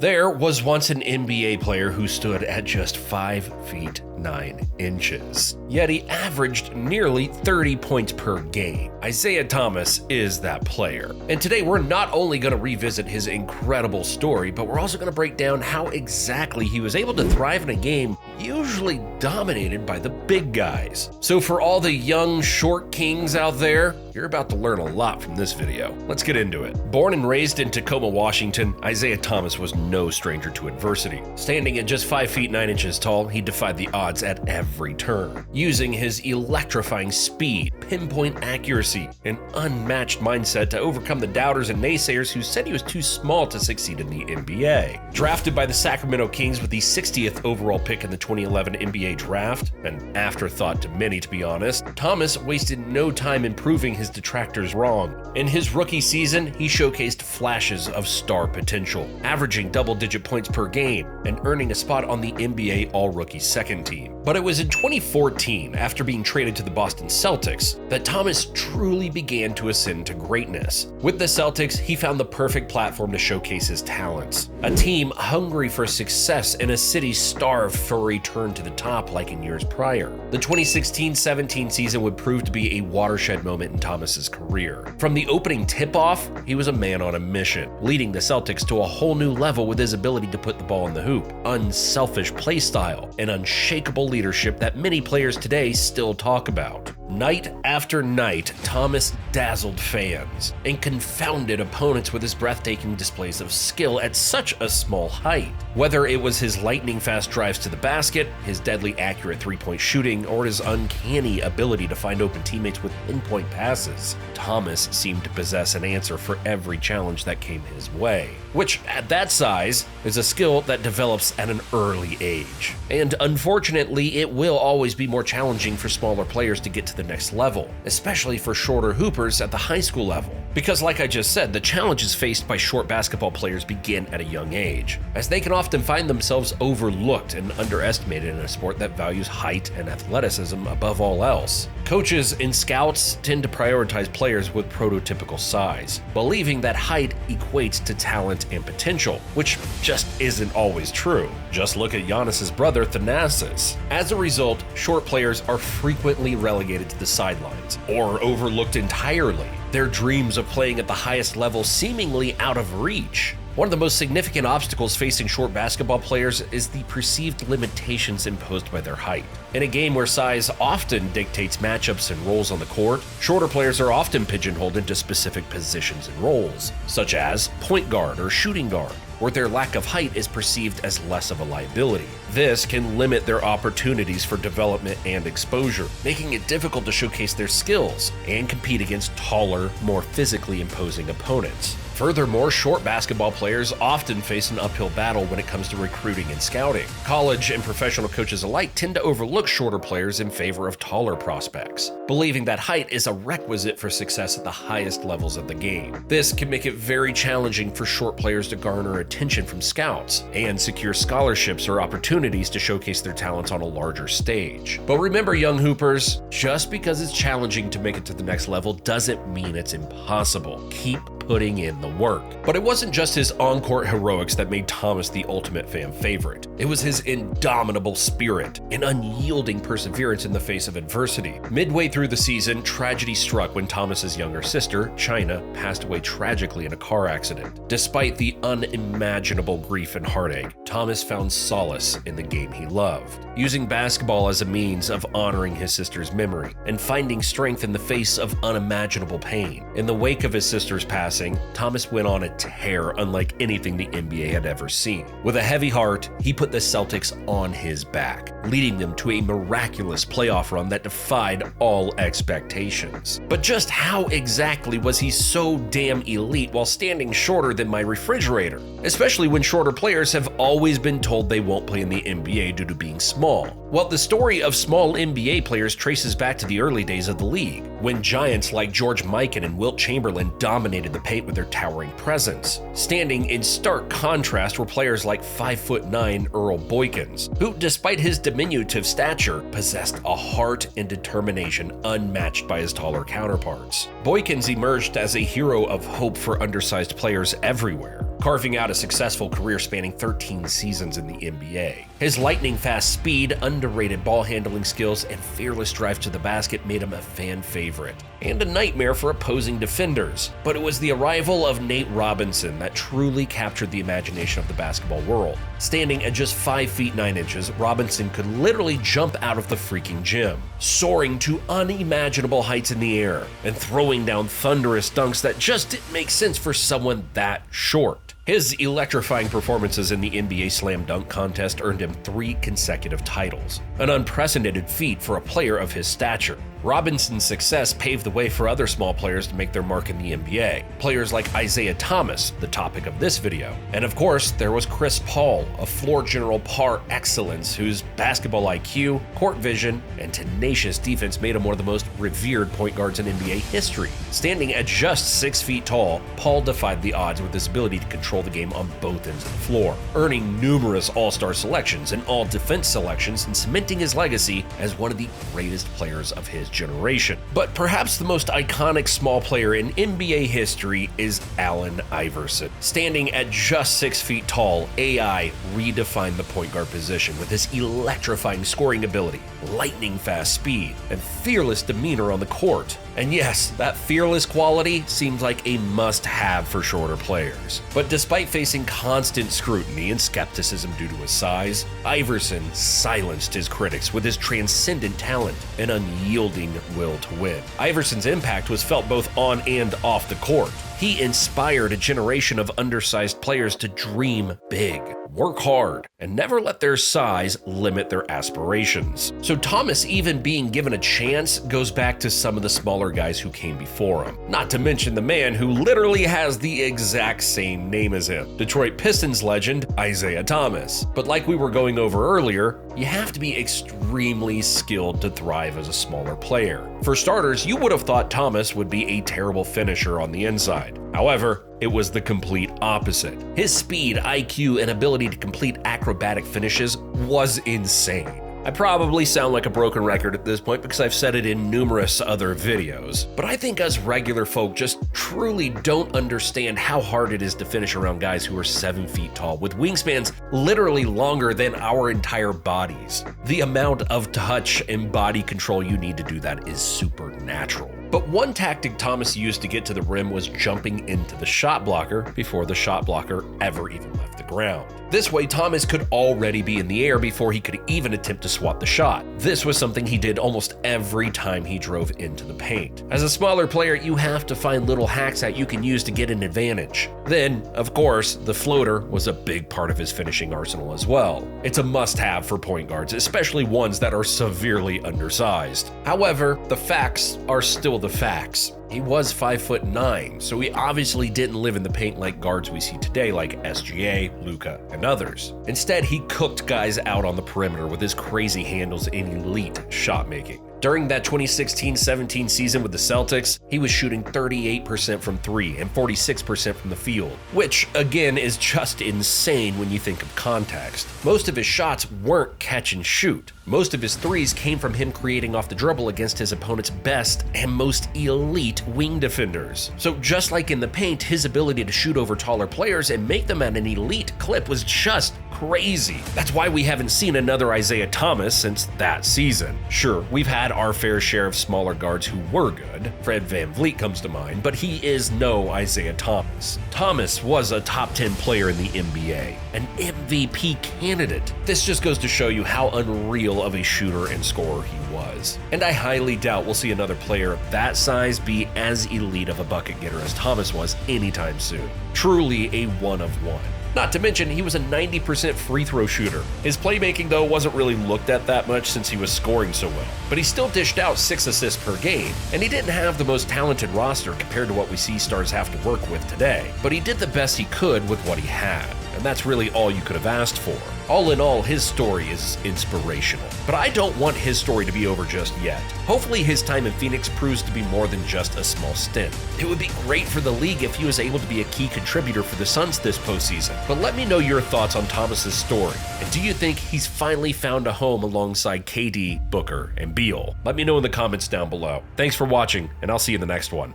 There was once an NBA player who stood at just 5 feet 9 inches, yet he averaged nearly 30 points per game. Isiah Thomas is that player. And today we're not only going to revisit his incredible story, but we're also going to break down how exactly he was able to thrive in a game usually dominated by the big guys. So for all the young short kings out there, you're about to learn a lot from this video. Let's get into it. Born and raised in Tacoma, Washington, Isiah Thomas was no stranger to adversity. Standing at just 5 feet 9 inches tall, he defied the odds at every turn, using his electrifying speed, pinpoint accuracy, and unmatched mindset to overcome the doubters and naysayers who said he was too small to succeed in the NBA. Drafted by the Sacramento Kings with the 60th overall pick in the 2011 NBA draft, an afterthought to many to be honest, Thomas wasted no time in proving his detractors wrong. In his rookie season, he showcased flashes of star potential, averaging double-digit points per game and earning a spot on the NBA All-Rookie second team. But it was in 2014, after being traded to the Boston Celtics, that Thomas truly began to ascend to greatness. With the Celtics, he found the perfect platform to showcase his talents. A team hungry for success and a city starved for a return to the top like in years prior. The 2016-17 season would prove to be a watershed moment in Thomas's career. From the opening tip-off, he was a man on a mission, leading the Celtics to a whole new level with his ability to put the ball in the hoop, unselfish play style, and unshakable leadership that many players today still talk about. Night after night, Thomas dazzled fans and confounded opponents with his breathtaking displays of skill at such a small height. Whether it was his lightning-fast drives to the basket, his deadly accurate three-point shooting, or his uncanny ability to find open teammates with pinpoint passes, Thomas seemed to possess an answer for every challenge that came his way, which at that size is a skill that develops at an early age. And unfortunately, it will always be more challenging for smaller players to get to the next level, especially for shorter hoopers at the high school level. Because like I just said, the challenges faced by short basketball players begin at a young age, as they can often find themselves overlooked and underestimated in a sport that values height and athleticism above all else. Coaches and scouts tend to prioritize players with prototypical size, believing that height equates to talent and potential, which just isn't always true. Just look at Giannis's brother Thanasis. As a result, short players are frequently relegated to the sidelines or overlooked entirely, their dreams of playing at the highest level seemingly out of reach. One of the most significant obstacles facing short basketball players is the perceived limitations imposed by their height. In a game where size often dictates matchups and roles on the court, shorter players are often pigeonholed into specific positions and roles, such as point guard or shooting guard, where their lack of height is perceived as less of a liability. This can limit their opportunities for development and exposure, making it difficult to showcase their skills and compete against taller, more physically imposing opponents. Furthermore, short basketball players often face an uphill battle when it comes to recruiting and scouting. College and professional coaches alike tend to overlook shorter players in favor of taller prospects, believing that height is a requisite for success at the highest levels of the game. This can make it very challenging for short players to garner attention from scouts and secure scholarships or opportunities to showcase their talents on a larger stage. But remember, young hoopers, just because it's challenging to make it to the next level doesn't mean it's impossible. Keep putting in the work. But it wasn't just his on-court heroics that made Thomas the ultimate fan favorite. It was his indomitable spirit and unyielding perseverance in the face of adversity. Midway through the season, tragedy struck when Thomas's younger sister, China, passed away tragically in a car accident. Despite the unimaginable grief and heartache, Thomas found solace in the game he loved, using basketball as a means of honoring his sister's memory and finding strength in the face of unimaginable pain. In the wake of his sister's passing, Thomas went on a tear unlike anything the NBA had ever seen. With a heavy heart, he put the Celtics on his back, leading them to a miraculous playoff run that defied all expectations. But just how exactly was he so damn elite while standing shorter than my refrigerator? Especially when shorter players have always been told they won't play in the NBA due to being small. Well, the story of small NBA players traces back to the early days of the league, when giants like George Mikan and Wilt Chamberlain dominated the paint with their towering presence. Standing in stark contrast were players like 5'9" Earl Boykins, who, despite his diminutive stature, possessed a heart and determination unmatched by his taller counterparts. Boykins emerged as a hero of hope for undersized players everywhere, carving out a successful career spanning 13 seasons in the NBA. His lightning-fast speed, underrated ball handling skills, and fearless drive to the basket made him a fan favorite, and a nightmare for opposing defenders. But it was the arrival of Nate Robinson that truly captured the imagination of the basketball world. Standing at just 5 feet 9 inches, Robinson could literally jump out of the freaking gym, soaring to unimaginable heights in the air, and throwing down thunderous dunks that just didn't make sense for someone that short. His electrifying performances in the NBA Slam Dunk Contest earned him 3 consecutive titles, an unprecedented feat for a player of his stature. Robinson's success paved the way for other small players to make their mark in the NBA. Players like Isaiah Thomas, the topic of this video. And of course, there was Chris Paul, a floor general par excellence whose basketball IQ, court vision, and tenacious defense made him one of the most revered point guards in NBA history. Standing at just 6 feet tall, Paul defied the odds with his ability to control the game on both ends of the floor, earning numerous all-star selections and all-defense selections and cementing his legacy as one of the greatest players of his generation. But perhaps the most iconic small player in NBA history is Allen Iverson. Standing at just 6 feet tall, AI redefined the point guard position with his electrifying scoring ability, lightning-fast speed, and fearless demeanor on the court. And yes, that fearless quality seems like a must-have for shorter players. But despite facing constant scrutiny and skepticism due to his size, Iverson silenced his critics with his transcendent talent and unyielding will to win. Iverson's impact was felt both on and off the court. He inspired a generation of undersized players to dream big, work hard, and never let their size limit their aspirations. So Thomas even being given a chance goes back to some of the smaller guys who came before him. Not to mention the man who literally has the exact same name as him, Detroit Pistons legend Isaiah Thomas. But like we were going over earlier, you have to be extremely skilled to thrive as a smaller player. For starters, you would have thought Thomas would be a terrible finisher on the inside. However, it was the complete opposite. His speed, IQ, and ability to complete acrobatic finishes was insane. I probably sound like a broken record at this point because I've said it in numerous other videos, but I think us regular folk just truly don't understand how hard it is to finish around guys who are 7 feet tall with wingspans literally longer than our entire bodies. The amount of touch and body control you need to do that is supernatural. But one tactic Thomas used to get to the rim was jumping into the shot blocker before the shot blocker ever even left the ground. This way, Thomas could already be in the air before he could even attempt to swat the shot. This was something he did almost every time he drove into the paint. As a smaller player, you have to find little hacks that you can use to get an advantage. Then, of course, the floater was a big part of his finishing arsenal as well. It's a must-have for point guards, especially ones that are severely undersized. However, the facts are still the facts. He was 5'9", so he obviously didn't live in the paint like guards we see today like SGA, Luka, and others. Instead, he cooked guys out on the perimeter with his crazy handles and elite shot making. During that 2016-17 season with the Celtics, he was shooting 38% from 3 and 46% from the field, which again is just insane when you think of context. Most of his shots weren't catch and shoot. Most of his threes came from him creating off the dribble against his opponent's best and most elite wing defenders. So just like in the paint, his ability to shoot over taller players and make them at an elite clip was just crazy. That's why we haven't seen another Isaiah Thomas since that season. Sure, we've had our fair share of smaller guards who were good. Fred VanVleet comes to mind, but he is no Isaiah Thomas. Thomas was a top 10 player in the NBA, an MVP candidate. This just goes to show you how unreal of a shooter and scorer he was. And I highly doubt we'll see another player of that size be as elite of a bucket getter as Thomas was anytime soon. Truly a one of one. Not to mention, he was a 90% free throw shooter. His playmaking, though, wasn't really looked at that much since he was scoring so well. But he still dished out 6 assists per game, and he didn't have the most talented roster compared to what we see stars have to work with today. But he did the best he could with what he had, and that's really all you could have asked for. All in all, his story is inspirational. But I don't want his story to be over just yet. Hopefully his time in Phoenix proves to be more than just a small stint. It would be great for the league if he was able to be a key contributor for the Suns this postseason. But let me know your thoughts on Thomas's story. And do you think he's finally found a home alongside KD, Booker, and Beal? Let me know in the comments down below. Thanks for watching, and I'll see you in the next one.